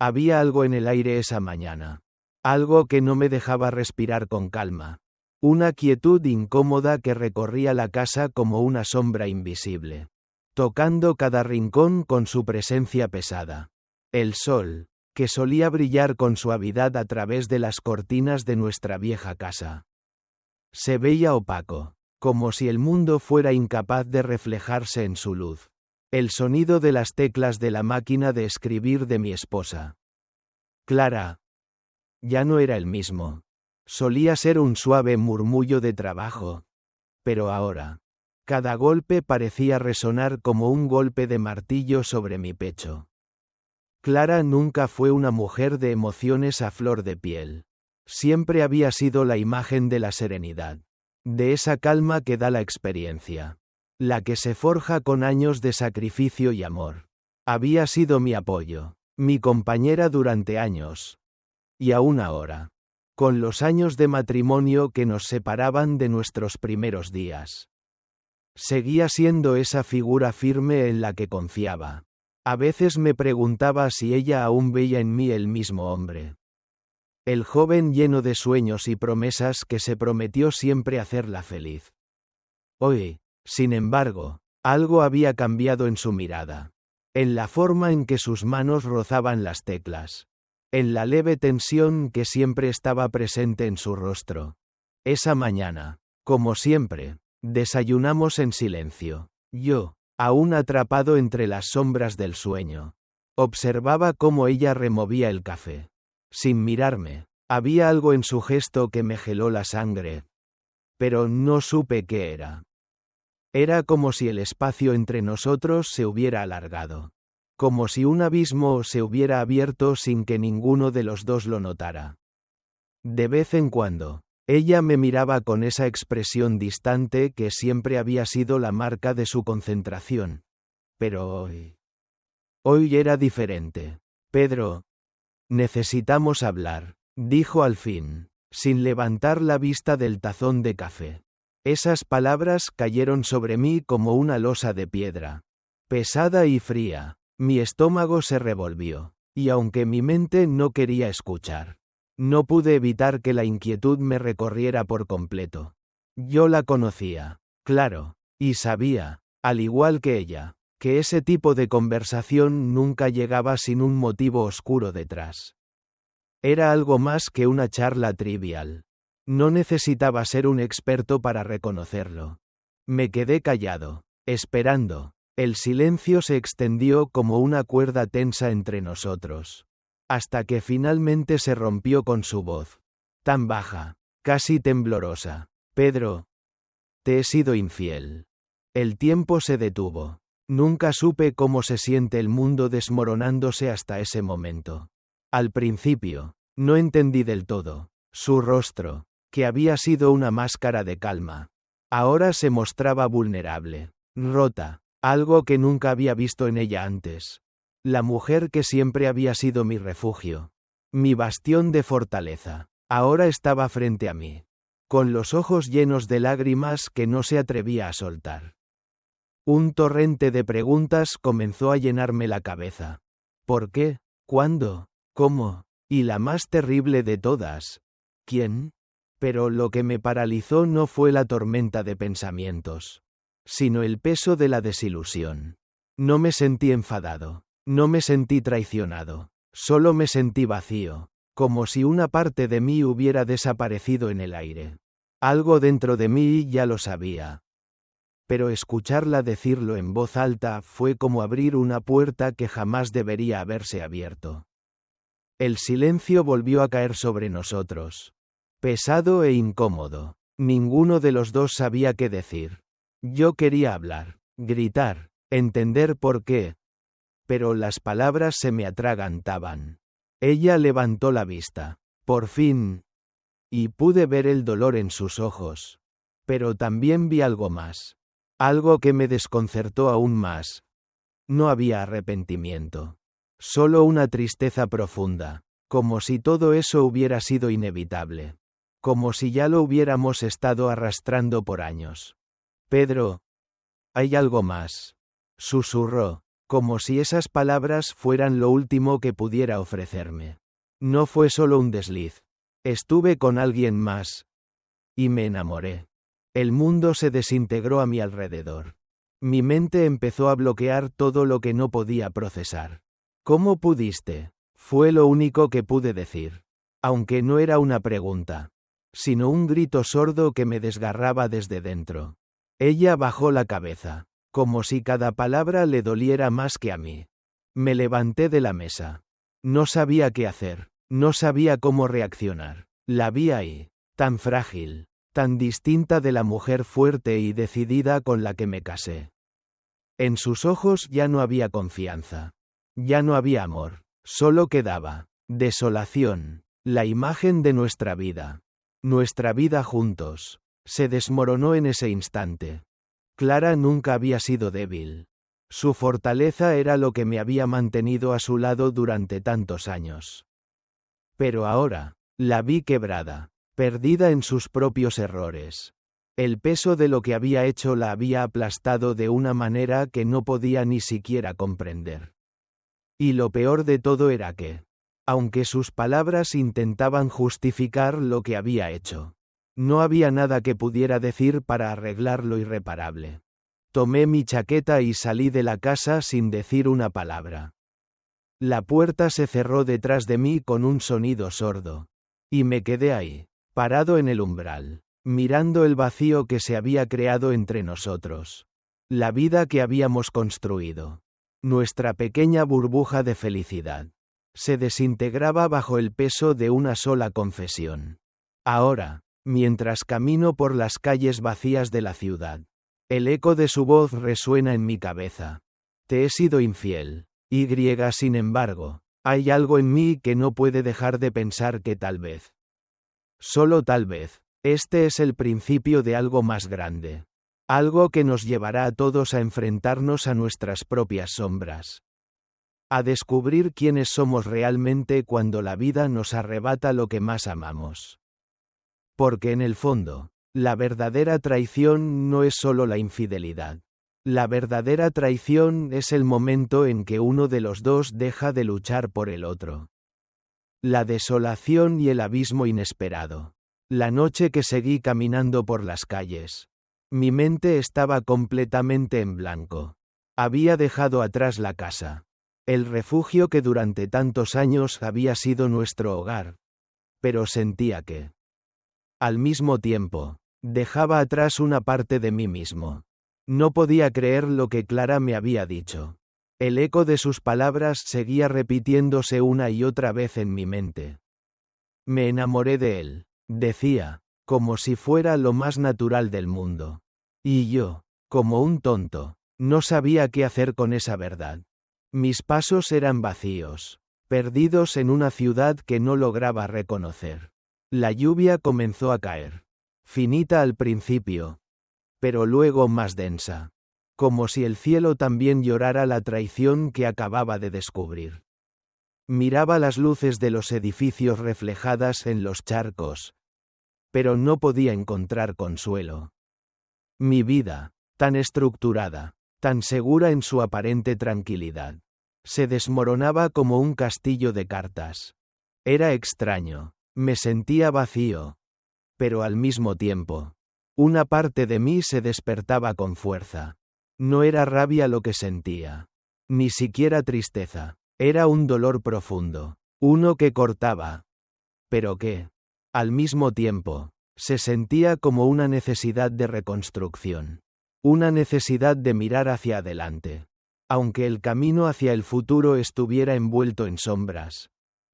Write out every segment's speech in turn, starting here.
Había algo en el aire esa mañana. Algo que no me dejaba respirar con calma. Una quietud incómoda que recorría la casa como una sombra invisible, tocando cada rincón con su presencia pesada. El sol, que solía brillar con suavidad a través de las cortinas de nuestra vieja casa, se veía opaco, como si el mundo fuera incapaz de reflejarse en su luz. El sonido de las teclas de la máquina de escribir de mi esposa, Clara, ya no era el mismo. Solía ser un suave murmullo de trabajo. Pero ahora, cada golpe parecía resonar como un golpe de martillo sobre mi pecho. Clara nunca fue una mujer de emociones a flor de piel. Siempre había sido la imagen de la serenidad, de esa calma que da la experiencia, la que se forja con años de sacrificio y amor. Había sido mi apoyo, mi compañera durante años. Y aún ahora, con los años de matrimonio que nos separaban de nuestros primeros días, seguía siendo esa figura firme en la que confiaba. A veces me preguntaba si ella aún veía en mí el mismo hombre. El joven lleno de sueños y promesas que se prometió siempre hacerla feliz. Hoy, sin embargo, algo había cambiado en su mirada. En la forma en que sus manos rozaban las teclas. En la leve tensión que siempre estaba presente en su rostro. Esa mañana, como siempre, desayunamos en silencio. Yo, aún atrapado entre las sombras del sueño, observaba cómo ella removía el café. Sin mirarme, había algo en su gesto que me geló la sangre. Pero no supe qué era. Era como si el espacio entre nosotros se hubiera alargado. Como si un abismo se hubiera abierto sin que ninguno de los dos lo notara. De vez en cuando, ella me miraba con esa expresión distante que siempre había sido la marca de su concentración. Pero hoy era diferente. Pedro, necesitamos hablar, dijo al fin, sin levantar la vista del tazón de café. Esas palabras cayeron sobre mí como una losa de piedra, pesada y fría. Mi estómago se revolvió, y aunque mi mente no quería escuchar, no pude evitar que la inquietud me recorriera por completo. Yo la conocía, claro, y sabía, al igual que ella, que ese tipo de conversación nunca llegaba sin un motivo oscuro detrás. Era algo más que una charla trivial. No necesitaba ser un experto para reconocerlo. Me quedé callado, esperando. El silencio se extendió como una cuerda tensa entre nosotros, hasta que finalmente se rompió con su voz, tan baja, casi temblorosa. Pedro, te he sido infiel. El tiempo se detuvo. Nunca supe cómo se siente el mundo desmoronándose hasta ese momento. Al principio, no entendí del todo. Su rostro, que había sido una máscara de calma, ahora se mostraba vulnerable, rota. Algo que nunca había visto en ella antes. La mujer que siempre había sido mi refugio. Mi bastión de fortaleza. Ahora estaba frente a mí. Con los ojos llenos de lágrimas que no se atrevía a soltar. Un torrente de preguntas comenzó a llenarme la cabeza. ¿Por qué? ¿Cuándo? ¿Cómo? Y la más terrible de todas. ¿Quién? Pero lo que me paralizó no fue la tormenta de pensamientos, sino el peso de la desilusión. No me sentí enfadado, no me sentí traicionado, solo me sentí vacío, como si una parte de mí hubiera desaparecido en el aire. Algo dentro de mí ya lo sabía. Pero escucharla decirlo en voz alta fue como abrir una puerta que jamás debería haberse abierto. El silencio volvió a caer sobre nosotros. Pesado e incómodo. Ninguno de los dos sabía qué decir. Yo quería hablar, gritar, entender por qué. Pero las palabras se me atragantaban. Ella levantó la vista, por fin, y pude ver el dolor en sus ojos. Pero también vi algo más. Algo que me desconcertó aún más. No había arrepentimiento. Solo una tristeza profunda, como si todo eso hubiera sido inevitable. Como si ya lo hubiéramos estado arrastrando por años. Pedro, hay algo más, susurró, como si esas palabras fueran lo último que pudiera ofrecerme. No fue solo un desliz. Estuve con alguien más. Y me enamoré. El mundo se desintegró a mi alrededor. Mi mente empezó a bloquear todo lo que no podía procesar. ¿Cómo pudiste? Fue lo único que pude decir. Aunque no era una pregunta, sino un grito sordo que me desgarraba desde dentro. Ella bajó la cabeza, como si cada palabra le doliera más que a mí. Me levanté de la mesa. No sabía qué hacer, no sabía cómo reaccionar. La vi ahí, tan frágil, tan distinta de la mujer fuerte y decidida con la que me casé. En sus ojos ya no había confianza. Ya no había amor. Solo quedaba desolación, la imagen de nuestra vida. Nuestra vida juntos. Se desmoronó en ese instante. Clara nunca había sido débil. Su fortaleza era lo que me había mantenido a su lado durante tantos años. Pero ahora, la vi quebrada, perdida en sus propios errores. El peso de lo que había hecho la había aplastado de una manera que no podía ni siquiera comprender. Y lo peor de todo era que, aunque sus palabras intentaban justificar lo que había hecho, no había nada que pudiera decir para arreglar lo irreparable. Tomé mi chaqueta y salí de la casa sin decir una palabra. La puerta se cerró detrás de mí con un sonido sordo. Y me quedé ahí, parado en el umbral, mirando el vacío que se había creado entre nosotros. La vida que habíamos construido. Nuestra pequeña burbuja de felicidad. Se desintegraba bajo el peso de una sola confesión. Ahora, mientras camino por las calles vacías de la ciudad, el eco de su voz resuena en mi cabeza. Te he sido infiel. Sin embargo, hay algo en mí que no puede dejar de pensar que tal vez, solo tal vez, este es el principio de algo más grande. Algo que nos llevará a todos a enfrentarnos a nuestras propias sombras. A descubrir quiénes somos realmente cuando la vida nos arrebata lo que más amamos. Porque en el fondo, la verdadera traición no es solo la infidelidad. La verdadera traición es el momento en que uno de los dos deja de luchar por el otro. La desolación y el abismo inesperado. La noche que seguí caminando por las calles. Mi mente estaba completamente en blanco. Había dejado atrás la casa. El refugio que durante tantos años había sido nuestro hogar. Pero sentía que, al mismo tiempo, dejaba atrás una parte de mí mismo. No podía creer lo que Clara me había dicho. El eco de sus palabras seguía repitiéndose una y otra vez en mi mente. Me enamoré de él, decía, como si fuera lo más natural del mundo. Y yo, como un tonto, no sabía qué hacer con esa verdad. Mis pasos eran vacíos, perdidos en una ciudad que no lograba reconocer. La lluvia comenzó a caer. Finita al principio, pero luego más densa. Como si el cielo también llorara la traición que acababa de descubrir. Miraba las luces de los edificios reflejadas en los charcos, pero no podía encontrar consuelo. Mi vida, tan estructurada, tan segura en su aparente tranquilidad, se desmoronaba como un castillo de cartas. Era extraño, me sentía vacío, pero al mismo tiempo, una parte de mí se despertaba con fuerza. No era rabia lo que sentía, ni siquiera tristeza, era un dolor profundo, uno que cortaba, pero que, al mismo tiempo, se sentía como una necesidad de reconstrucción, una necesidad de mirar hacia adelante, aunque el camino hacia el futuro estuviera envuelto en sombras.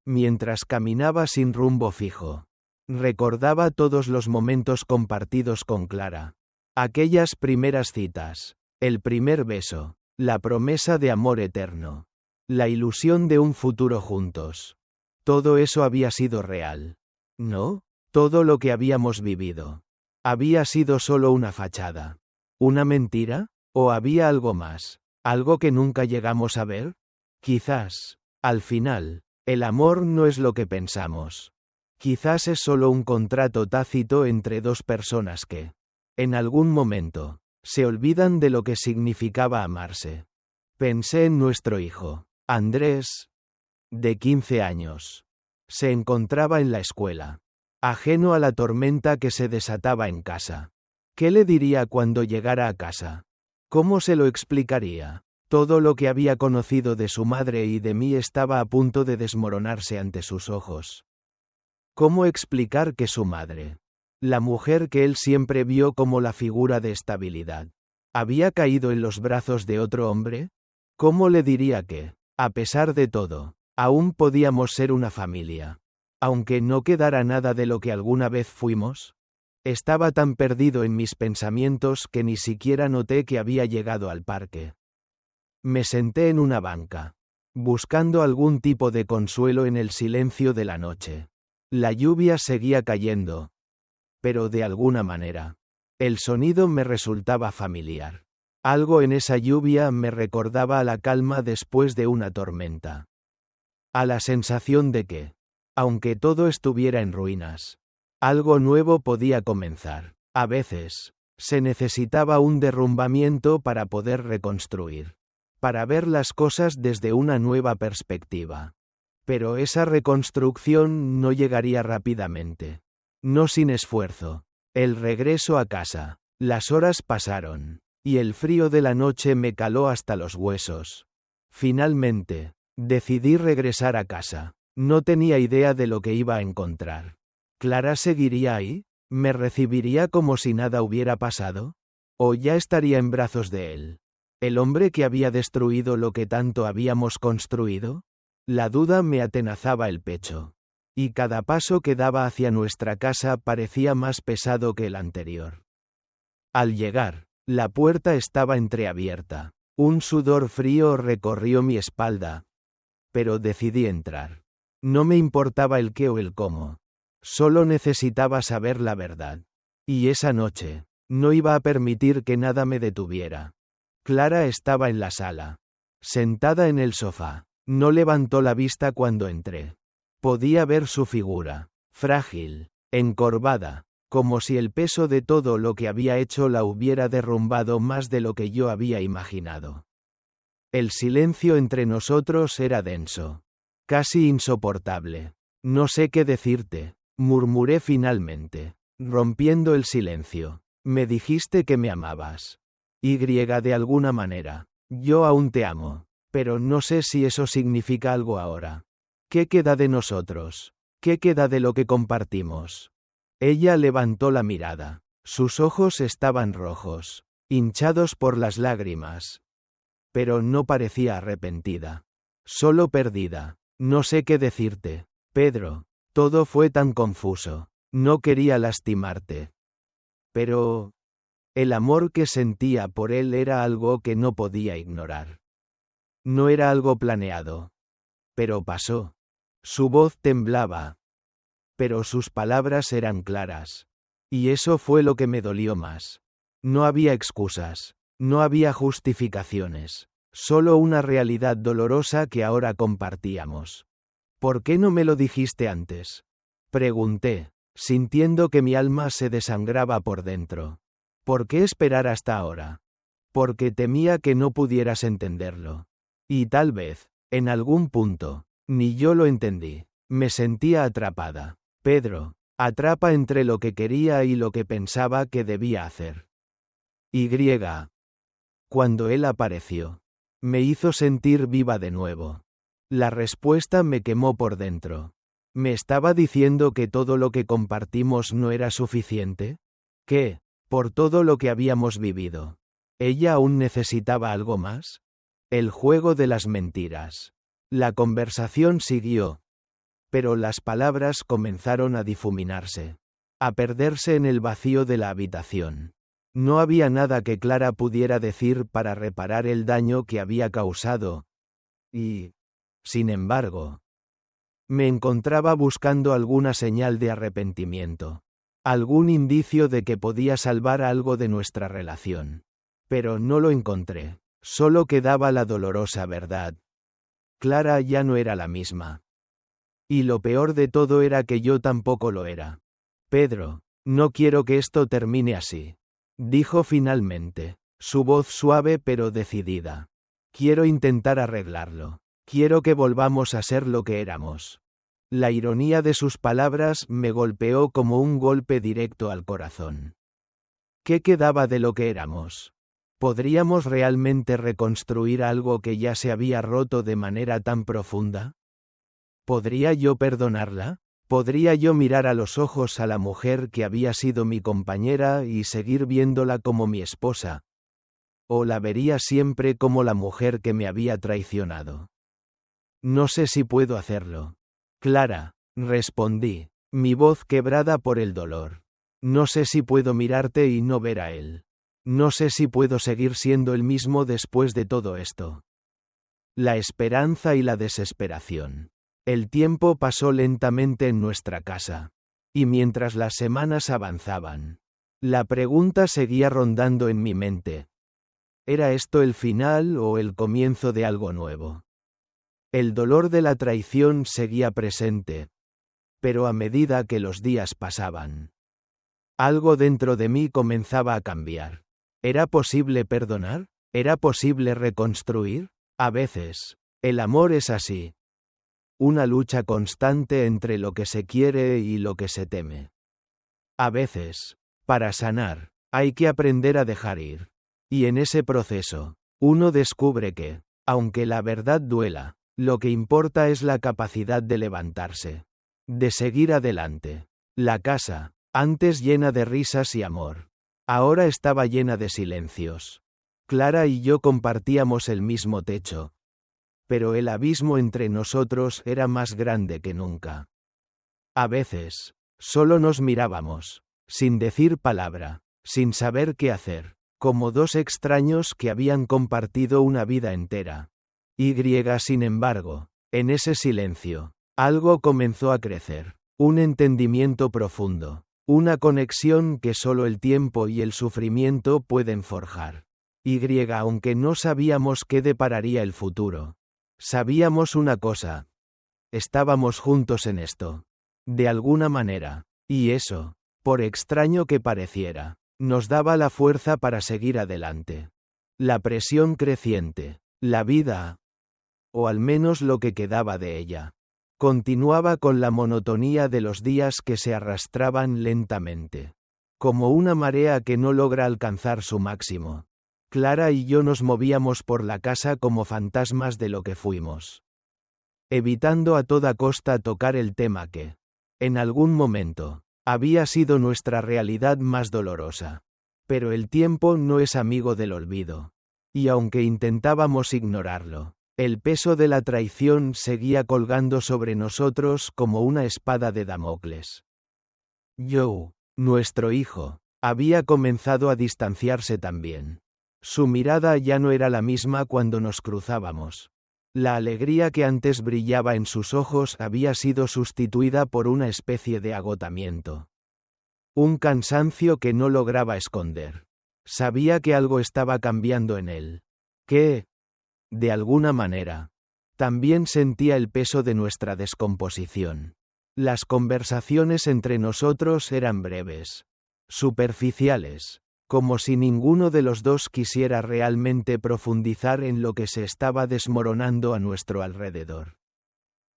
Mientras caminaba sin rumbo fijo, recordaba todos los momentos compartidos con Clara, aquellas primeras citas. El primer beso, la promesa de amor eterno, la ilusión de un futuro juntos. Todo eso había sido real. ¿No? Todo lo que habíamos vivido. ¿Había sido solo una fachada? ¿Una mentira? ¿O había algo más? ¿Algo que nunca llegamos a ver? Quizás, al final, el amor no es lo que pensamos. Quizás es solo un contrato tácito entre dos personas que, en algún momento, se olvidan de lo que significaba amarse. Pensé en nuestro hijo. Andrés, de 15 años. Se encontraba en la escuela, ajeno a la tormenta que se desataba en casa. ¿Qué le diría cuando llegara a casa? ¿Cómo se lo explicaría? Todo lo que había conocido de su madre y de mí estaba a punto de desmoronarse ante sus ojos. ¿Cómo explicar que su madre, la mujer que él siempre vio como la figura de estabilidad, había caído en los brazos de otro hombre? ¿Cómo le diría que, a pesar de todo, aún podíamos ser una familia, aunque no quedara nada de lo que alguna vez fuimos? Estaba tan perdido en mis pensamientos que ni siquiera noté que había llegado al parque. Me senté en una banca, buscando algún tipo de consuelo en el silencio de la noche. La lluvia seguía cayendo, pero de alguna manera, el sonido me resultaba familiar. Algo en esa lluvia me recordaba a la calma después de una tormenta. A la sensación de que, aunque todo estuviera en ruinas, algo nuevo podía comenzar. A veces, se necesitaba un derrumbamiento para poder reconstruir, para ver las cosas desde una nueva perspectiva. Pero esa reconstrucción no llegaría rápidamente. No sin esfuerzo. El regreso a casa. Las horas pasaron, y el frío de la noche me caló hasta los huesos. Finalmente, decidí regresar a casa. No tenía idea de lo que iba a encontrar. ¿Clara seguiría ahí? ¿Me recibiría como si nada hubiera pasado? ¿O ya estaría en brazos de él? ¿El hombre que había destruido lo que tanto habíamos construido? La duda me atenazaba el pecho, y cada paso que daba hacia nuestra casa parecía más pesado que el anterior. Al llegar, la puerta estaba entreabierta. Un sudor frío recorrió mi espalda, pero decidí entrar. No me importaba el qué o el cómo. Solo necesitaba saber la verdad. Y esa noche, no iba a permitir que nada me detuviera. Clara estaba en la sala, sentada en el sofá. No levantó la vista cuando entré. Podía ver su figura, frágil, encorvada, como si el peso de todo lo que había hecho la hubiera derrumbado más de lo que yo había imaginado. El silencio entre nosotros era denso, casi insoportable. No sé qué decirte, murmuré finalmente, rompiendo el silencio. Me dijiste que me amabas. De alguna manera. Yo aún te amo. Pero no sé si eso significa algo ahora. ¿Qué queda de nosotros? ¿Qué queda de lo que compartimos? Ella levantó la mirada. Sus ojos estaban rojos, hinchados por las lágrimas. Pero no parecía arrepentida. Solo perdida. No sé qué decirte, Pedro. Todo fue tan confuso. No quería lastimarte. Pero el amor que sentía por él era algo que no podía ignorar. No era algo planeado. Pero pasó. Su voz temblaba. Pero sus palabras eran claras. Y eso fue lo que me dolió más. No había excusas. No había justificaciones. Solo una realidad dolorosa que ahora compartíamos. ¿Por qué no me lo dijiste antes? Pregunté, sintiendo que mi alma se desangraba por dentro. ¿Por qué esperar hasta ahora? Porque temía que no pudieras entenderlo. Y tal vez, en algún punto, ni yo lo entendí. Me sentía atrapada. Pedro, atrapa entre lo que quería y lo que pensaba que debía hacer. Cuando él apareció, me hizo sentir viva de nuevo. La respuesta me quemó por dentro. ¿Me estaba diciendo que todo lo que compartimos no era suficiente? ¿Que, por todo lo que habíamos vivido, ella aún necesitaba algo más? El juego de las mentiras. La conversación siguió, pero las palabras comenzaron a difuminarse, a perderse en el vacío de la habitación. No había nada que Clara pudiera decir para reparar el daño que había causado, y, sin embargo, me encontraba buscando alguna señal de arrepentimiento, algún indicio de que podía salvar algo de nuestra relación. Pero no lo encontré. Solo quedaba la dolorosa verdad. Clara ya no era la misma. Y lo peor de todo era que yo tampoco lo era. Pedro, no quiero que esto termine así, dijo finalmente, su voz suave pero decidida. Quiero intentar arreglarlo. Quiero que volvamos a ser lo que éramos. La ironía de sus palabras me golpeó como un golpe directo al corazón. ¿Qué quedaba de lo que éramos? ¿Podríamos realmente reconstruir algo que ya se había roto de manera tan profunda? ¿Podría yo perdonarla? ¿Podría yo mirar a los ojos a la mujer que había sido mi compañera y seguir viéndola como mi esposa? ¿O la vería siempre como la mujer que me había traicionado? No sé si puedo hacerlo. Clara, respondí, mi voz quebrada por el dolor. No sé si puedo mirarte y no ver a él. No sé si puedo seguir siendo el mismo después de todo esto. La esperanza y la desesperación. El tiempo pasó lentamente en nuestra casa. Y mientras las semanas avanzaban, la pregunta seguía rondando en mi mente. ¿Era esto el final o el comienzo de algo nuevo? El dolor de la traición seguía presente. Pero a medida que los días pasaban, algo dentro de mí comenzaba a cambiar. ¿Era posible perdonar? ¿Era posible reconstruir? A veces, el amor es así. Una lucha constante entre lo que se quiere y lo que se teme. A veces, para sanar, hay que aprender a dejar ir. Y en ese proceso, uno descubre que, aunque la verdad duela, lo que importa es la capacidad de levantarse, de seguir adelante. La casa, antes llena de risas y amor, ahora estaba llena de silencios. Clara y yo compartíamos el mismo techo. Pero el abismo entre nosotros era más grande que nunca. A veces, solo nos mirábamos, sin decir palabra, sin saber qué hacer, como dos extraños que habían compartido una vida entera. Sin embargo, en ese silencio, algo comenzó a crecer, un entendimiento profundo, una conexión que solo el tiempo y el sufrimiento pueden forjar. Aunque no sabíamos qué depararía el futuro, sabíamos una cosa. Estábamos juntos en esto. De alguna manera. Y eso, por extraño que pareciera, nos daba la fuerza para seguir adelante. La presión creciente, la vida, o al menos lo que quedaba de ella, continuaba con la monotonía de los días que se arrastraban lentamente. Como una marea que no logra alcanzar su máximo. Clara y yo nos movíamos por la casa como fantasmas de lo que fuimos. Evitando a toda costa tocar el tema que, en algún momento, había sido nuestra realidad más dolorosa. Pero el tiempo no es amigo del olvido. Y aunque intentábamos ignorarlo, el peso de la traición seguía colgando sobre nosotros como una espada de Damocles. Joe, nuestro hijo, había comenzado a distanciarse también. Su mirada ya no era la misma cuando nos cruzábamos. La alegría que antes brillaba en sus ojos había sido sustituida por una especie de agotamiento. Un cansancio que no lograba esconder. Sabía que algo estaba cambiando en él. Que, de alguna manera, también sentía el peso de nuestra descomposición. Las conversaciones entre nosotros eran breves, superficiales, como si ninguno de los dos quisiera realmente profundizar en lo que se estaba desmoronando a nuestro alrededor.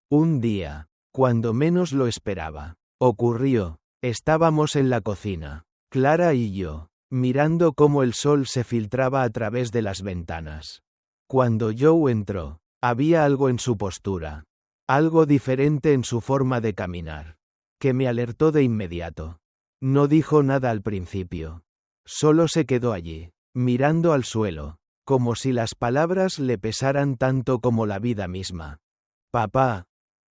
Un día, cuando menos lo esperaba, ocurrió. Estábamos en la cocina, Clara y yo, mirando cómo el sol se filtraba a través de las ventanas. Cuando Joe entró, había algo en su postura, algo diferente en su forma de caminar, que me alertó de inmediato. No dijo nada al principio. Solo se quedó allí, mirando al suelo, como si las palabras le pesaran tanto como la vida misma. Papá.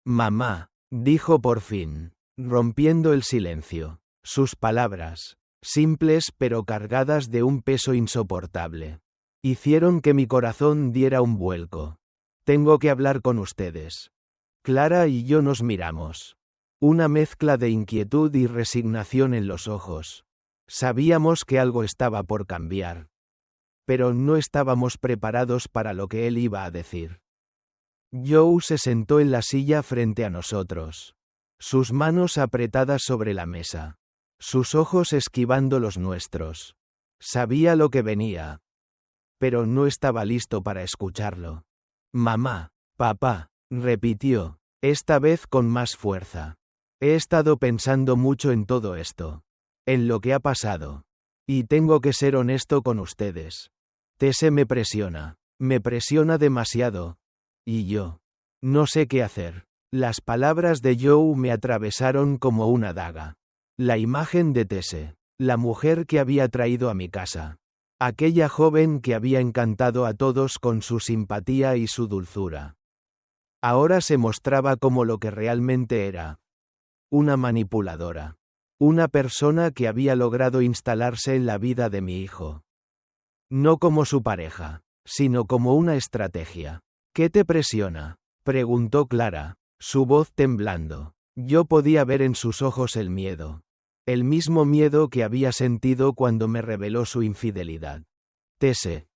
Mamá, dijo por fin, rompiendo el silencio. Sus palabras, simples pero cargadas de un peso insoportable, hicieron que mi corazón diera un vuelco. Tengo que hablar con ustedes. Clara y yo nos miramos. Una mezcla de inquietud y resignación en los ojos. Sabíamos que algo estaba por cambiar. Pero no estábamos preparados para lo que él iba a decir. Joe se sentó en la silla frente a nosotros. Sus manos apretadas sobre la mesa. Sus ojos esquivando los nuestros. Sabía lo que venía. pero no estaba listo para escucharlo. Mamá, papá, repitió, esta vez con más fuerza. He estado pensando mucho en todo esto. En lo que ha pasado. Y tengo que ser honesto con ustedes. Tese me presiona demasiado. Y yo. No sé qué hacer. Las palabras de Joe me atravesaron como una daga. La imagen de Tese, la mujer que había traído a mi casa. Aquella joven que había encantado a todos con su simpatía y su dulzura. Ahora se mostraba como lo que realmente era. Una manipuladora. Una persona que había logrado instalarse en la vida de mi hijo. No como su pareja, sino como una estrategia. ¿Qué te presiona?, preguntó Clara, su voz temblando. Yo podía ver en sus ojos el miedo. El mismo miedo que había sentido cuando me reveló su infidelidad. Tese.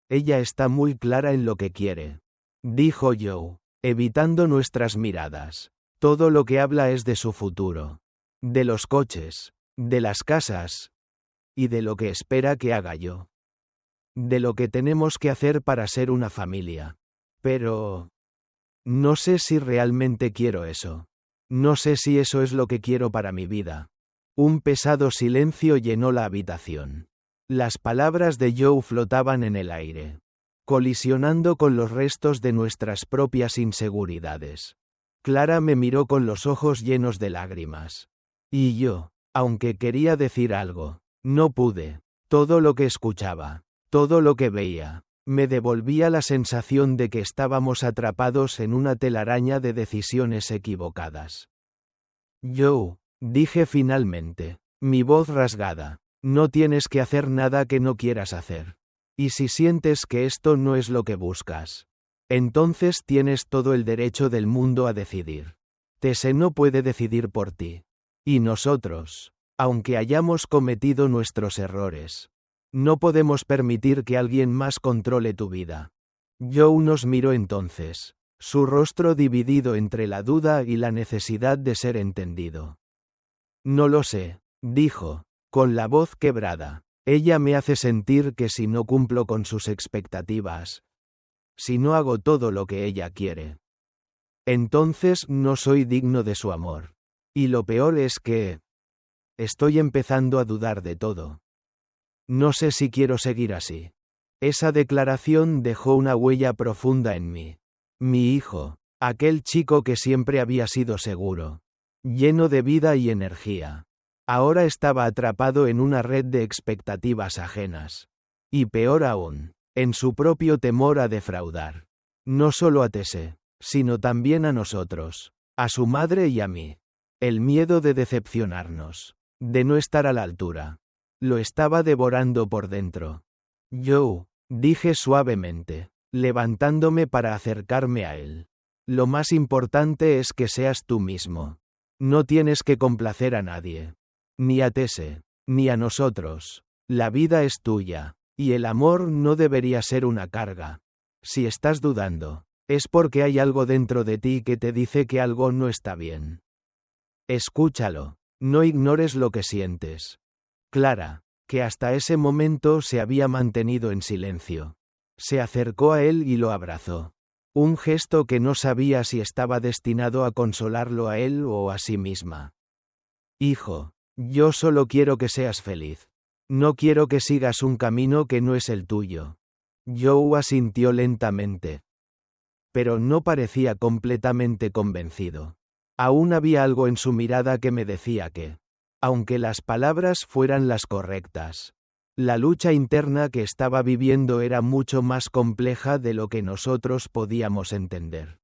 Ella está muy clara en lo que quiere, dijo Joe, evitando nuestras miradas. Todo lo que habla es de su futuro. De los coches, de las casas, y de lo que espera que haga yo. De lo que tenemos que hacer para ser una familia. Pero... no sé si realmente quiero eso. No sé si eso es lo que quiero para mi vida. Un pesado silencio llenó la habitación. Las palabras de Joe flotaban en el aire, colisionando con los restos de nuestras propias inseguridades. Clara me miró con los ojos llenos de lágrimas. Y yo, aunque quería decir algo, no pude. Todo lo que escuchaba, todo lo que veía, me devolvía la sensación de que estábamos atrapados en una telaraña de decisiones equivocadas. Joe, dije finalmente, mi voz rasgada, no tienes que hacer nada que no quieras hacer. Y si sientes que esto no es lo que buscas, entonces tienes todo el derecho del mundo a decidir. Tese no puede decidir por ti. Y nosotros, aunque hayamos cometido nuestros errores, no podemos permitir que alguien más controle tu vida. Joe nos miró entonces, su rostro dividido entre la duda y la necesidad de ser entendido. No lo sé, dijo, con la voz quebrada. Ella me hace sentir que si no cumplo con sus expectativas, si no hago todo lo que ella quiere, entonces no soy digno de su amor. Y lo peor es que... estoy empezando a dudar de todo. No sé si quiero seguir así. Esa declaración dejó una huella profunda en mí. Mi hijo, aquel chico que siempre había sido seguro, lleno de vida y energía, ahora estaba atrapado en una red de expectativas ajenas. Y peor aún, en su propio temor a defraudar. No solo a Tese, sino también a nosotros, a su madre y a mí. El miedo de decepcionarnos, de no estar a la altura. Lo estaba devorando por dentro. Joe, dije suavemente, levantándome para acercarme a él. Lo más importante es que seas tú mismo. No tienes que complacer a nadie. Ni a Tese, ni a nosotros. La vida es tuya, y el amor no debería ser una carga. Si estás dudando, es porque hay algo dentro de ti que te dice que algo no está bien. Escúchalo, no ignores lo que sientes. Clara, que hasta ese momento se había mantenido en silencio, se acercó a él y lo abrazó. Un gesto que no sabía si estaba destinado a consolarlo a él o a sí misma. Hijo, yo solo quiero que seas feliz. No quiero que sigas un camino que no es el tuyo. Joe asintió lentamente. Pero no parecía completamente convencido. Aún había algo en su mirada que me decía que, aunque las palabras fueran las correctas, la lucha interna que estaba viviendo era mucho más compleja de lo que nosotros podíamos entender.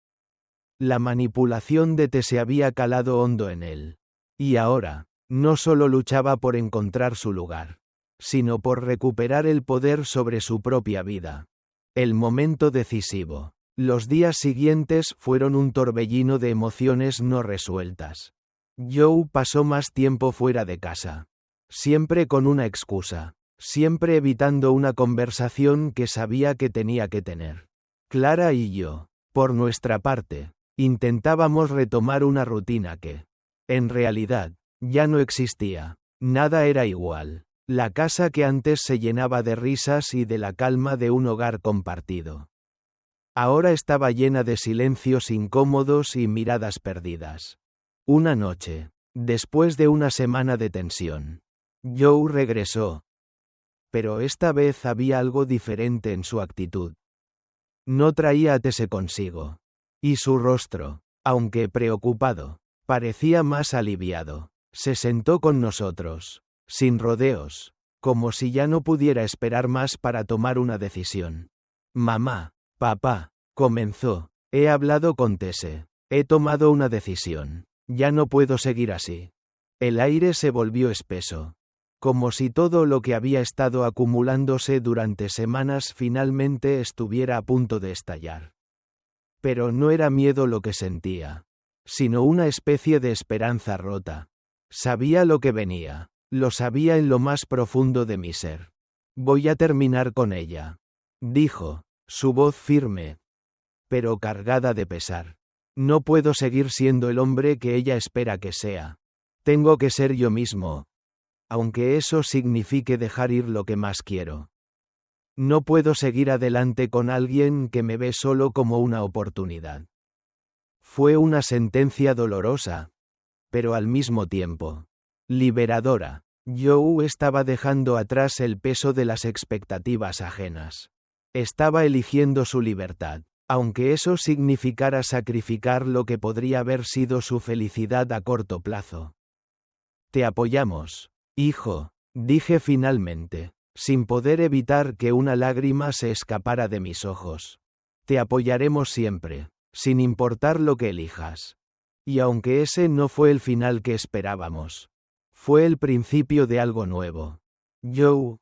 La manipulación de Tese había calado hondo en él. Y ahora, no solo luchaba por encontrar su lugar, sino por recuperar el poder sobre su propia vida. El momento decisivo. Los días siguientes fueron un torbellino de emociones no resueltas. Joe pasó más tiempo fuera de casa. Siempre con una excusa. Siempre evitando una conversación que sabía que tenía que tener. Clara y yo, por nuestra parte, intentábamos retomar una rutina que, en realidad, ya no existía. Nada era igual. La casa que antes se llenaba de risas y de la calma de un hogar compartido. Ahora estaba llena de silencios incómodos y miradas perdidas. Una noche, después de una semana de tensión, Joe regresó. Pero esta vez había algo diferente en su actitud. No traía a Tese consigo. Y su rostro, aunque preocupado, parecía más aliviado. Se sentó con nosotros, sin rodeos, como si ya no pudiera esperar más para tomar una decisión. Mamá, papá, comenzó, he hablado con Tese, he tomado una decisión, ya no puedo seguir así. El aire se volvió espeso, como si todo lo que había estado acumulándose durante semanas finalmente estuviera a punto de estallar. Pero no era miedo lo que sentía, sino una especie de esperanza rota. Sabía lo que venía, lo sabía en lo más profundo de mi ser. Voy a terminar con ella, dijo, su voz firme, pero cargada de pesar. No puedo seguir siendo el hombre que ella espera que sea. Tengo que ser yo mismo, aunque eso signifique dejar ir lo que más quiero. No puedo seguir adelante con alguien que me ve solo como una oportunidad. Fue una sentencia dolorosa, pero al mismo tiempo liberadora. Joe estaba dejando atrás el peso de las expectativas ajenas. Estaba eligiendo su libertad, aunque eso significara sacrificar lo que podría haber sido su felicidad a corto plazo. Te apoyamos, hijo, dije finalmente, sin poder evitar que una lágrima se escapara de mis ojos. Te apoyaremos siempre, sin importar lo que elijas. Y aunque ese no fue el final que esperábamos, fue el principio de algo nuevo. Joe,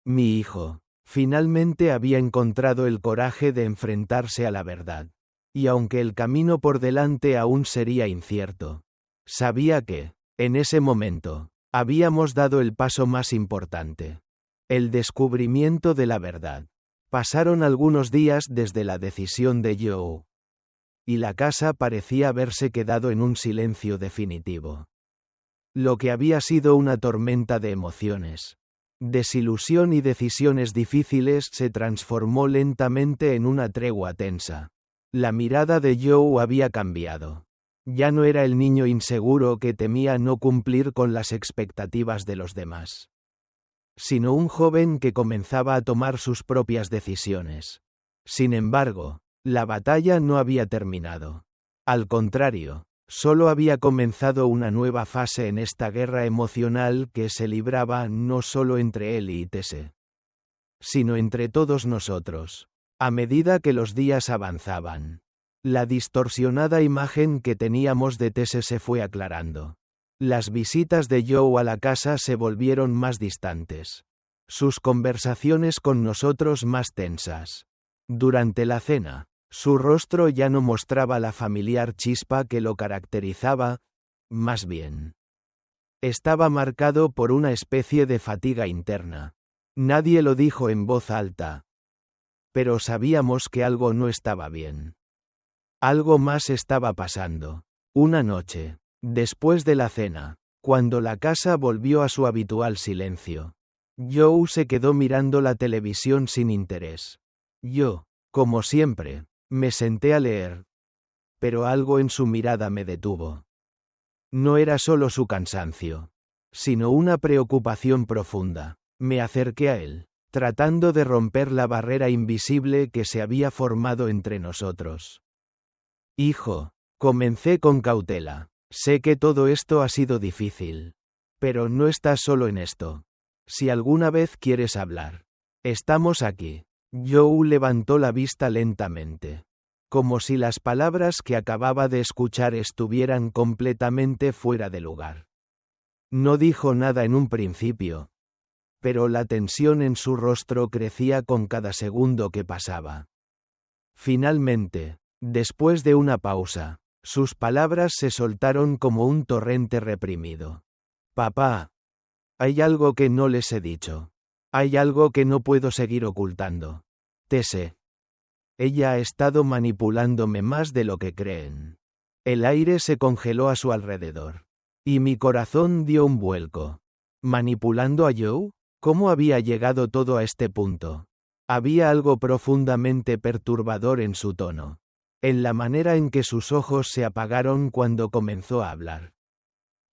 mi hijo, finalmente había encontrado el coraje de enfrentarse a la verdad. Y aunque el camino por delante aún sería incierto, sabía que, en ese momento, habíamos dado el paso más importante. El descubrimiento de la verdad. Pasaron algunos días desde la decisión de Joe. Y la casa parecía haberse quedado en un silencio definitivo. Lo que había sido una tormenta de emociones, desilusión y decisiones difíciles se transformó lentamente en una tregua tensa. La mirada de Joe había cambiado. Ya no era el niño inseguro que temía no cumplir con las expectativas de los demás, sino un joven que comenzaba a tomar sus propias decisiones. Sin embargo, la batalla no había terminado. Al contrario, solo había comenzado una nueva fase en esta guerra emocional que se libraba no solo entre él y Tese, sino entre todos nosotros. A medida que los días avanzaban, la distorsionada imagen que teníamos de Tese se fue aclarando. Las visitas de Joe a la casa se volvieron más distantes. Sus conversaciones con nosotros más tensas. Durante la cena, su rostro ya no mostraba la familiar chispa que lo caracterizaba, más bien. Estaba marcado por una especie de fatiga interna. Nadie lo dijo en voz alta, pero sabíamos que algo no estaba bien. Algo más estaba pasando. Una noche, después de la cena, cuando la casa volvió a su habitual silencio, Joe se quedó mirando la televisión sin interés. Yo, como siempre, me senté a leer, pero algo en su mirada me detuvo. No era solo su cansancio, sino una preocupación profunda. Me acerqué a él, tratando de romper la barrera invisible que se había formado entre nosotros. Hijo, comencé con cautela. Sé que todo esto ha sido difícil. Pero no estás solo en esto. Si alguna vez quieres hablar, estamos aquí. Joe levantó la vista lentamente, como si las palabras que acababa de escuchar estuvieran completamente fuera de lugar. No dijo nada en un principio, pero la tensión en su rostro crecía con cada segundo que pasaba. Finalmente, después de una pausa, sus palabras se soltaron como un torrente reprimido. Papá, hay algo que no les he dicho. Hay algo que no puedo seguir ocultando. Tese. Ella ha estado manipulándome más de lo que creen. El aire se congeló a su alrededor. Y mi corazón dio un vuelco. ¿Manipulando a Joe? ¿Cómo había llegado todo a este punto? Había algo profundamente perturbador en su tono, en la manera en que sus ojos se apagaron cuando comenzó a hablar.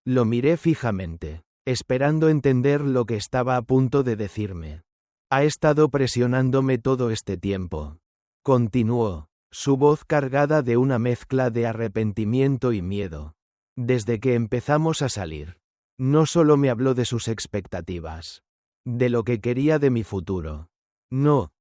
Lo miré fijamente, esperando entender lo que estaba a punto de decirme. Ha estado presionándome todo este tiempo. Continuó, su voz cargada de una mezcla de arrepentimiento y miedo. Desde que empezamos a salir. No solo me habló de sus expectativas. De lo que quería de mi futuro. No.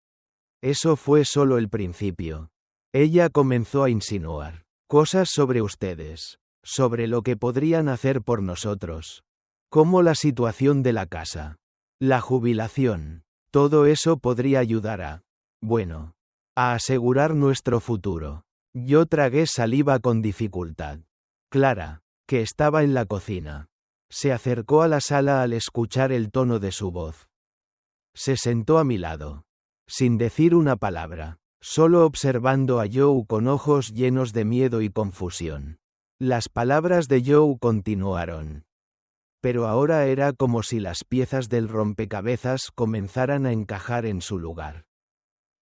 Eso fue solo el principio. Ella comenzó a insinuar cosas sobre ustedes, sobre lo que podrían hacer por nosotros. Como la situación de la casa. La jubilación. Todo eso podría ayudar a, bueno, a asegurar nuestro futuro. Yo tragué saliva con dificultad. Clara, que estaba en la cocina, se acercó a la sala al escuchar el tono de su voz. Se sentó a mi lado, sin decir una palabra, solo observando a Joe con ojos llenos de miedo y confusión. Las palabras de Joe continuaron. Pero ahora era como si las piezas del rompecabezas comenzaran a encajar en su lugar.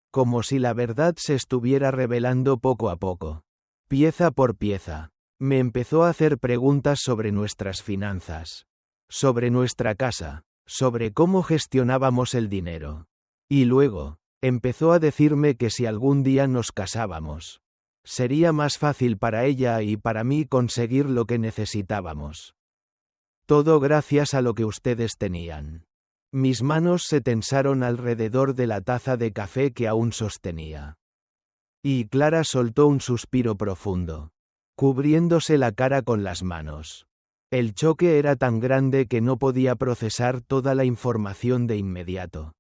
Como si la verdad se estuviera revelando poco a poco. Pieza por pieza. Me empezó a hacer preguntas sobre nuestras finanzas. Sobre nuestra casa. Sobre cómo gestionábamos el dinero. Y luego, empezó a decirme que si algún día nos casábamos, sería más fácil para ella y para mí conseguir lo que necesitábamos. Todo gracias a lo que ustedes tenían. Mis manos se tensaron alrededor de la taza de café que aún sostenía. Y Clara soltó un suspiro profundo, cubriéndose la cara con las manos. El choque era tan grande que no podía procesar toda la información de inmediato.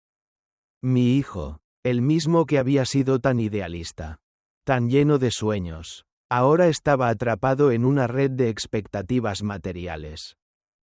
Mi hijo, el mismo que había sido tan idealista, tan lleno de sueños, ahora estaba atrapado en una red de expectativas materiales.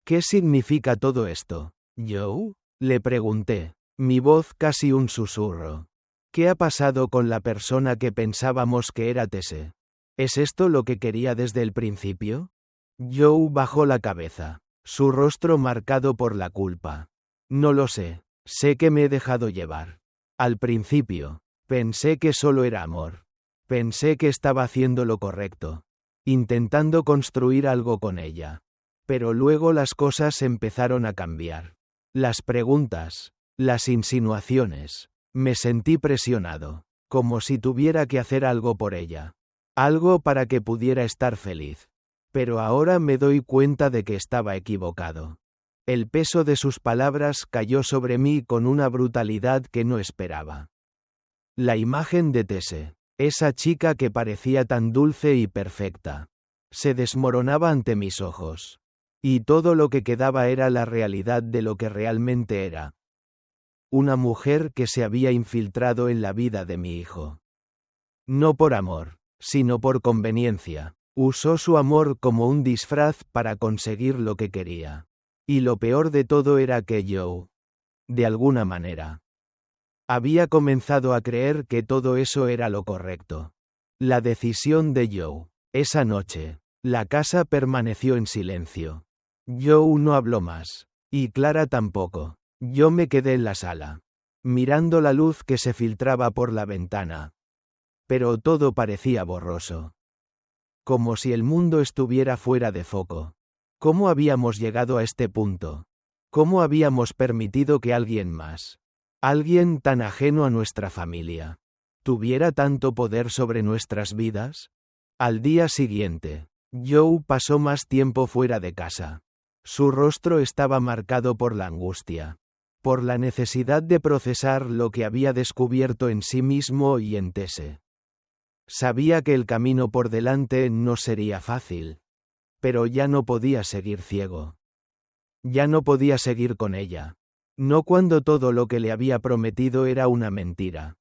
¿Qué significa todo esto, Joe? Le pregunté, mi voz casi un susurro. ¿Qué ha pasado con la persona que pensábamos que era Tese? ¿Es esto lo que quería desde el principio? Joe bajó la cabeza, su rostro marcado por la culpa. No lo sé, sé que me he dejado llevar. Al principio, pensé que solo era amor. Pensé que estaba haciendo lo correcto, intentando construir algo con ella. Pero luego las cosas empezaron a cambiar. Las preguntas, las insinuaciones. Me sentí presionado, como si tuviera que hacer algo por ella. Algo para que pudiera estar feliz. Pero ahora me doy cuenta de que estaba equivocado. El peso de sus palabras cayó sobre mí con una brutalidad que no esperaba. La imagen de Tese, esa chica que parecía tan dulce y perfecta, se desmoronaba ante mis ojos. Y todo lo que quedaba era la realidad de lo que realmente era. Una mujer que se había infiltrado en la vida de mi hijo. No por amor, sino por conveniencia. Usó su amor como un disfraz para conseguir lo que quería. Y lo peor de todo era que Joe, de alguna manera, había comenzado a creer que todo eso era lo correcto. La decisión de Joe. Esa noche, la casa permaneció en silencio. Joe no habló más. Y Clara tampoco. Yo me quedé en la sala, mirando la luz que se filtraba por la ventana. Pero todo parecía borroso. Como si el mundo estuviera fuera de foco. ¿Cómo habíamos llegado a este punto? ¿Cómo habíamos permitido que alguien más, alguien tan ajeno a nuestra familia, tuviera tanto poder sobre nuestras vidas? Al día siguiente, Joe pasó más tiempo fuera de casa. Su rostro estaba marcado por la angustia, por la necesidad de procesar lo que había descubierto en sí mismo y en Tese. Sabía que el camino por delante no sería fácil. Pero ya no podía seguir ciego. Ya no podía seguir con ella. No cuando todo lo que le había prometido era una mentira.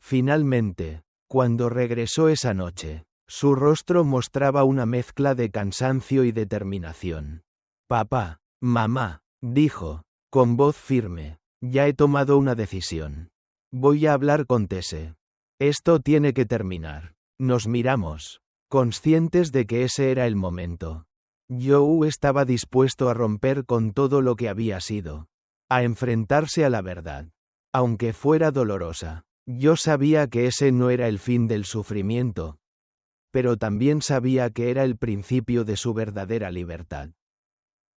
Finalmente, cuando regresó esa noche, su rostro mostraba una mezcla de cansancio y determinación. Papá, mamá, dijo, con voz firme, ya he tomado una decisión. Voy a hablar con Tese. Esto tiene que terminar. Nos miramos, conscientes de que ese era el momento. Joe estaba dispuesto a romper con todo lo que había sido. a enfrentarse a la verdad. Aunque fuera dolorosa. Yo sabía que ese no era el fin del sufrimiento, pero también sabía que era el principio de su verdadera libertad.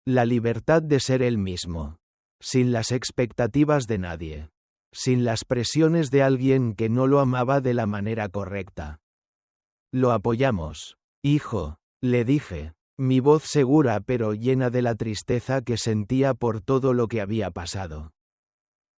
La libertad de ser él mismo, sin las expectativas de nadie, sin las presiones de alguien que no lo amaba de la manera correcta. Lo apoyamos, hijo, le dije, mi voz segura pero llena de la tristeza que sentía por todo lo que había pasado.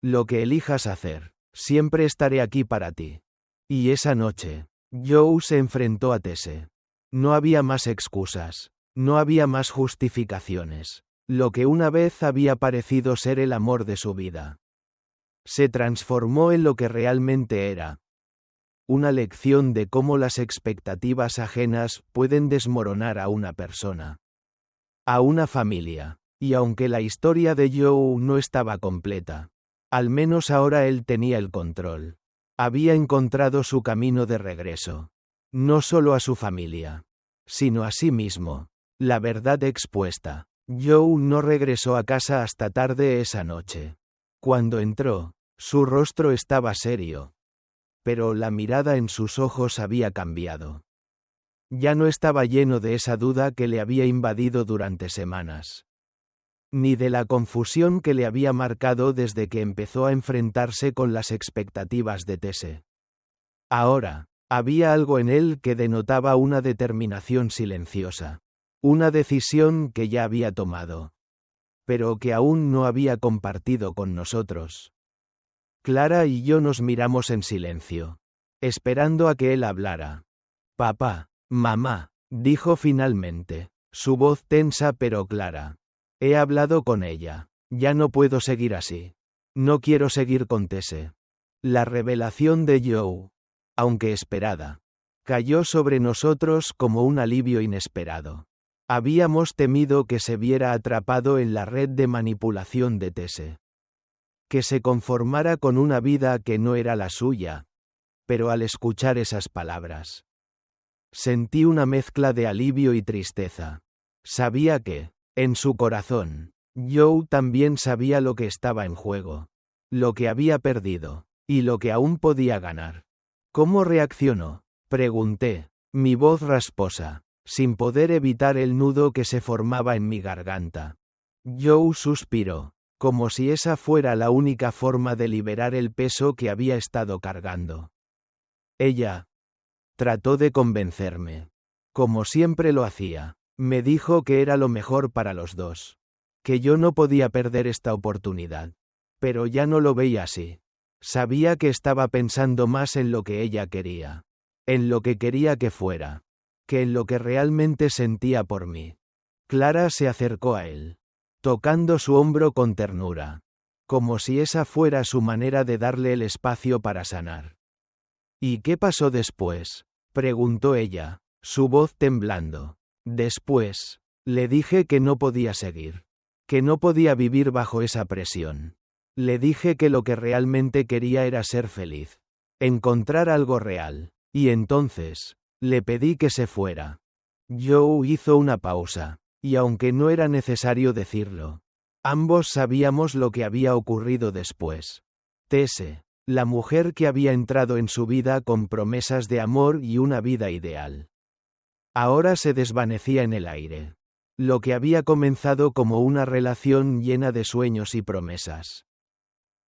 Lo que elijas hacer, siempre estaré aquí para ti. Y esa noche, Joe se enfrentó a Tese. No había más excusas, no había más justificaciones. Lo que una vez había parecido ser el amor de su vida se transformó en lo que realmente era. Una lección de cómo las expectativas ajenas pueden desmoronar a una persona, a una familia. Y aunque la historia de Joe no estaba completa, al menos ahora él tenía el control. Había encontrado su camino de regreso. No solo a su familia, sino a sí mismo. La verdad expuesta. Joe no regresó a casa hasta tarde esa noche. Cuando entró, su rostro estaba serio. Pero la mirada en sus ojos había cambiado. Ya no estaba lleno de esa duda que le había invadido durante semanas, ni de la confusión que le había marcado desde que empezó a enfrentarse con las expectativas de Tese. Ahora, había algo en él que denotaba una determinación silenciosa, una decisión que ya había tomado, pero que aún no había compartido con nosotros. Clara y yo nos miramos en silencio, esperando a que él hablara. Papá, mamá, dijo finalmente, su voz tensa pero clara. He hablado con ella. Ya no puedo seguir así. No quiero seguir con Tese. La revelación de Joe, aunque esperada, cayó sobre nosotros como un alivio inesperado. Habíamos temido que se viera atrapado en la red de manipulación de Tese, que se conformara con una vida que no era la suya, pero al escuchar esas palabras, sentí una mezcla de alivio y tristeza. Sabía que, en su corazón, Joe también sabía lo que estaba en juego, lo que había perdido, y lo que aún podía ganar. ¿Cómo reaccionó?, pregunté, mi voz rasposa, sin poder evitar el nudo que se formaba en mi garganta. Joe suspiró, como si esa fuera la única forma de liberar el peso que había estado cargando. Ella trató de convencerme, como siempre lo hacía. Me dijo que era lo mejor para los dos, que yo no podía perder esta oportunidad. Pero ya no lo veía así. Sabía que estaba pensando más en lo que ella quería, en lo que quería que fuera, que en lo que realmente sentía por mí. Clara se acercó a él, tocando su hombro con ternura, como si esa fuera su manera de darle el espacio para sanar. ¿Y qué pasó después?, preguntó ella, su voz temblando. Después, le dije que no podía seguir, que no podía vivir bajo esa presión. Le dije que lo que realmente quería era ser feliz, encontrar algo real, y entonces, le pedí que se fuera. Joe hizo una pausa, y aunque no era necesario decirlo, ambos sabíamos lo que había ocurrido después. Tese, la mujer que había entrado en su vida con promesas de amor y una vida ideal, ahora se desvanecía en el aire. Lo que había comenzado como una relación llena de sueños y promesas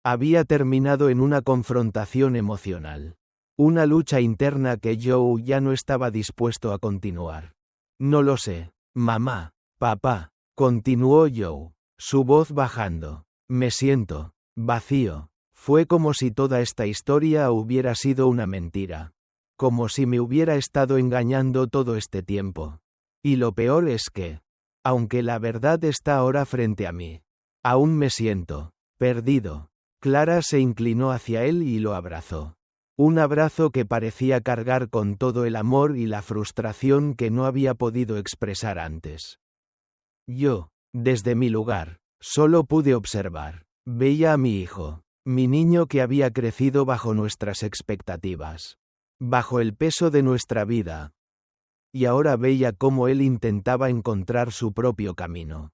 había terminado en una confrontación emocional. Una lucha interna que Joe ya no estaba dispuesto a continuar. No lo sé, mamá, papá, continuó Joe, su voz bajando. Me siento vacío. Fue como si toda esta historia hubiera sido una mentira. Como si me hubiera estado engañando todo este tiempo. Y lo peor es que, aunque la verdad está ahora frente a mí, aún me siento perdido. Clara se inclinó hacia él y lo abrazó. Un abrazo que parecía cargar con todo el amor y la frustración que no había podido expresar antes. Yo, desde mi lugar, solo pude observar. Veía a mi hijo, mi niño que había crecido bajo nuestras expectativas, bajo el peso de nuestra vida. Y ahora veía cómo él intentaba encontrar su propio camino.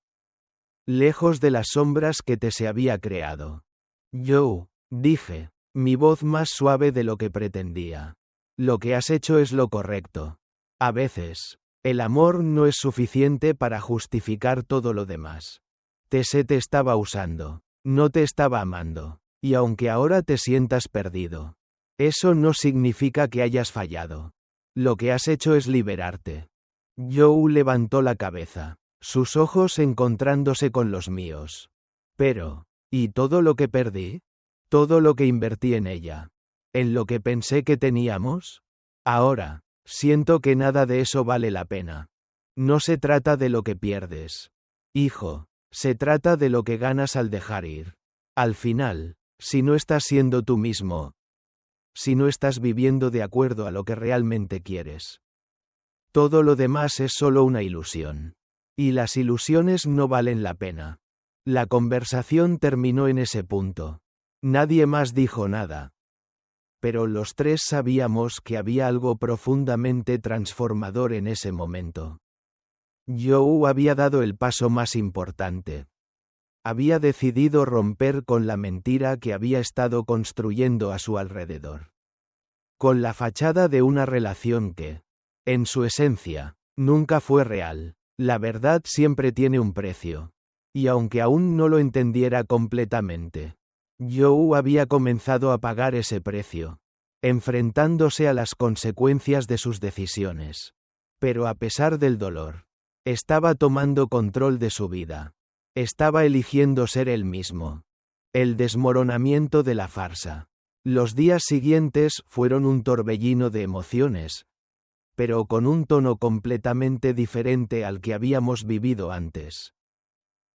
lejos de las sombras que te se había creado. Joe, dije, mi voz más suave de lo que pretendía. Lo que has hecho es lo correcto. A veces, el amor no es suficiente para justificar todo lo demás. Tese te estaba usando, no te estaba amando, y aunque ahora te sientas perdido, eso no significa que hayas fallado. Lo que has hecho es liberarte. Joe levantó la cabeza, sus ojos encontrándose con los míos. Pero, ¿y todo lo que perdí? ¿Todo lo que invertí en ella? ¿En lo que pensé que teníamos? Ahora, siento que nada de eso vale la pena. No se trata de lo que pierdes, hijo, se trata de lo que ganas al dejar ir. Al final, si no estás siendo tú mismo, si no estás viviendo de acuerdo a lo que realmente quieres, todo lo demás es solo una ilusión. Y las ilusiones no valen la pena. La conversación terminó en ese punto. Nadie más dijo nada. Pero los tres sabíamos que había algo profundamente transformador en ese momento. Joe había dado el paso más importante. Había decidido romper con la mentira que había estado construyendo a su alrededor. Con la fachada de una relación que, en su esencia, nunca fue real. La verdad siempre tiene un precio. Y aunque aún no lo entendiera completamente, Joe había comenzado a pagar ese precio, enfrentándose a las consecuencias de sus decisiones. Pero a pesar del dolor, estaba tomando control de su vida. Estaba eligiendo ser él mismo. El desmoronamiento de la farsa. Los días siguientes fueron un torbellino de emociones, pero con un tono completamente diferente al que habíamos vivido antes.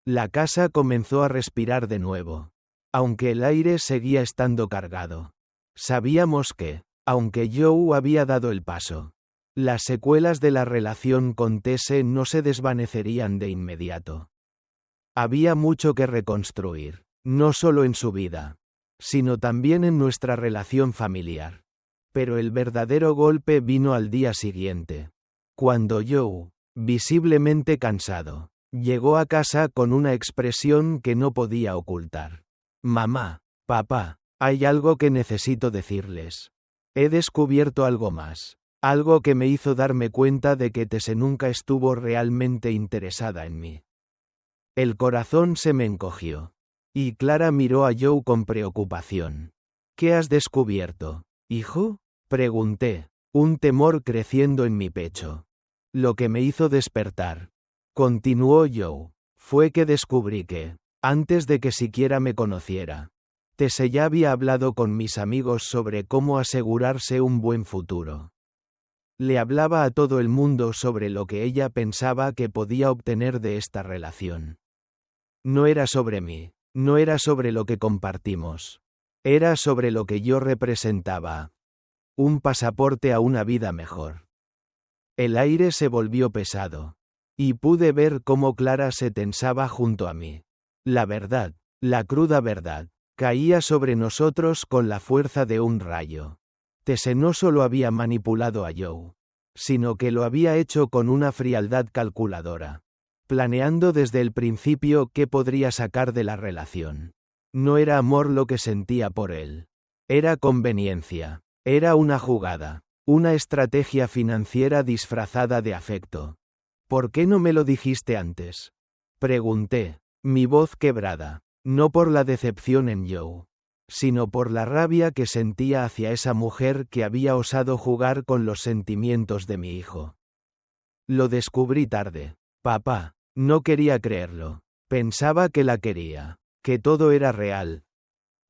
La casa comenzó a respirar de nuevo, aunque el aire seguía estando cargado. Sabíamos que, aunque Joe había dado el paso, las secuelas de la relación con Tese no se desvanecerían de inmediato. Había mucho que reconstruir, no solo en su vida, sino también en nuestra relación familiar. Pero el verdadero golpe vino al día siguiente, cuando Joe, visiblemente cansado, llegó a casa con una expresión que no podía ocultar. Mamá, papá, hay algo que necesito decirles. He descubierto algo más, algo que me hizo darme cuenta de que Tese nunca estuvo realmente interesada en mí. El corazón se me encogió, y Clara miró a Joe con preocupación. ¿Qué has descubierto, hijo? Pregunté, un temor creciendo en mi pecho. Lo que me hizo despertar, continuó Joe, fue que descubrí que, antes de que siquiera me conociera, Tese ya había hablado con mis amigos sobre cómo asegurarse un buen futuro. Le hablaba a todo el mundo sobre lo que ella pensaba que podía obtener de esta relación. No era sobre mí, no era sobre lo que compartimos. Era sobre lo que yo representaba. Un pasaporte a una vida mejor. El aire se volvió pesado. Y pude ver cómo Clara se tensaba junto a mí. La verdad, la cruda verdad, caía sobre nosotros con la fuerza de un rayo. Tese no solo había manipulado a Joe, sino que lo había hecho con una frialdad calculadora, planeando desde el principio qué podría sacar de la relación. No era amor lo que sentía por él. Era conveniencia. Era una jugada, una estrategia financiera disfrazada de afecto. ¿Por qué no me lo dijiste antes? Pregunté, mi voz quebrada, no por la decepción en Joe, sino por la rabia que sentía hacia esa mujer que había osado jugar con los sentimientos de mi hijo. Lo descubrí tarde, papá, no quería creerlo. Pensaba que la quería, que todo era real.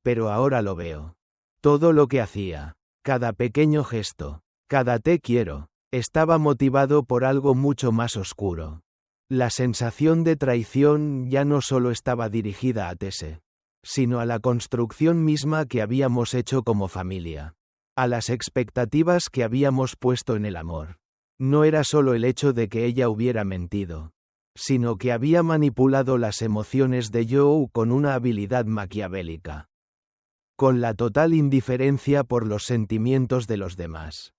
Pero ahora lo veo. Todo lo que hacía, cada pequeño gesto, cada te quiero, estaba motivado por algo mucho más oscuro. La sensación de traición ya no solo estaba dirigida a Tese, sino a la construcción misma que habíamos hecho como familia, a las expectativas que habíamos puesto en el amor. No era solo el hecho de que ella hubiera mentido, sino que había manipulado las emociones de Joe con una habilidad maquiavélica. Con la total indiferencia por los sentimientos de los demás.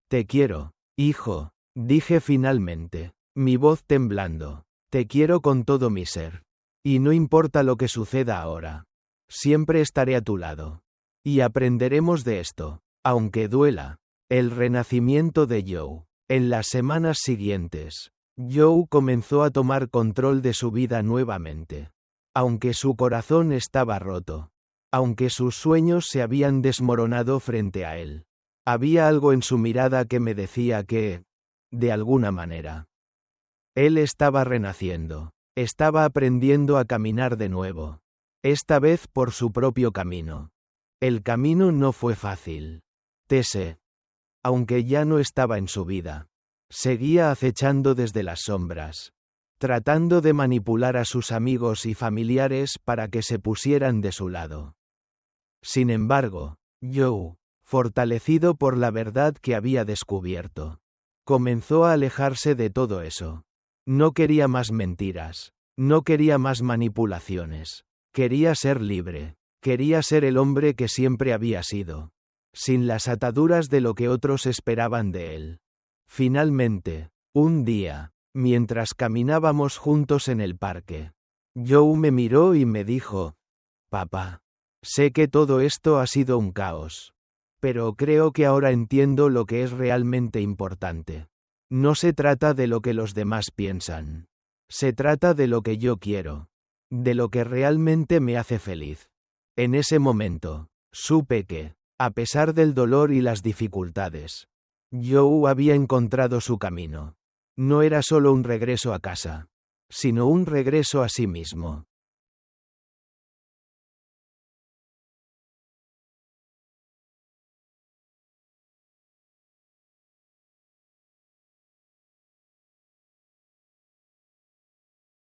Te quiero, hijo, dije finalmente, mi voz temblando. Te quiero con todo mi ser. Y no importa lo que suceda ahora. Siempre estaré a tu lado. Y aprenderemos de esto, aunque duela. El renacimiento de Joe. En las semanas siguientes, Joe comenzó a tomar control de su vida nuevamente. Aunque su corazón estaba roto. Aunque sus sueños se habían desmoronado frente a él. Había algo en su mirada que me decía que, de alguna manera, él estaba renaciendo. Estaba aprendiendo a caminar de nuevo. Esta vez por su propio camino. El camino no fue fácil. Tese, aunque ya no estaba en su vida, seguía acechando desde las sombras, tratando de manipular a sus amigos y familiares para que se pusieran de su lado. Sin embargo, Joe, fortalecido por la verdad que había descubierto, comenzó a alejarse de todo eso. No quería más mentiras, no quería más manipulaciones, quería ser libre, quería ser el hombre que siempre había sido, sin las ataduras de lo que otros esperaban de él. Finalmente, un día, mientras caminábamos juntos en el parque, Joe me miró y me dijo: «Papá, sé que todo esto ha sido un caos. Pero creo que ahora entiendo lo que es realmente importante. No se trata de lo que los demás piensan. Se trata de lo que yo quiero. De lo que realmente me hace feliz». En ese momento, supe que, a pesar del dolor y las dificultades, Joe había encontrado su camino. No era solo un regreso a casa, sino un regreso a sí mismo.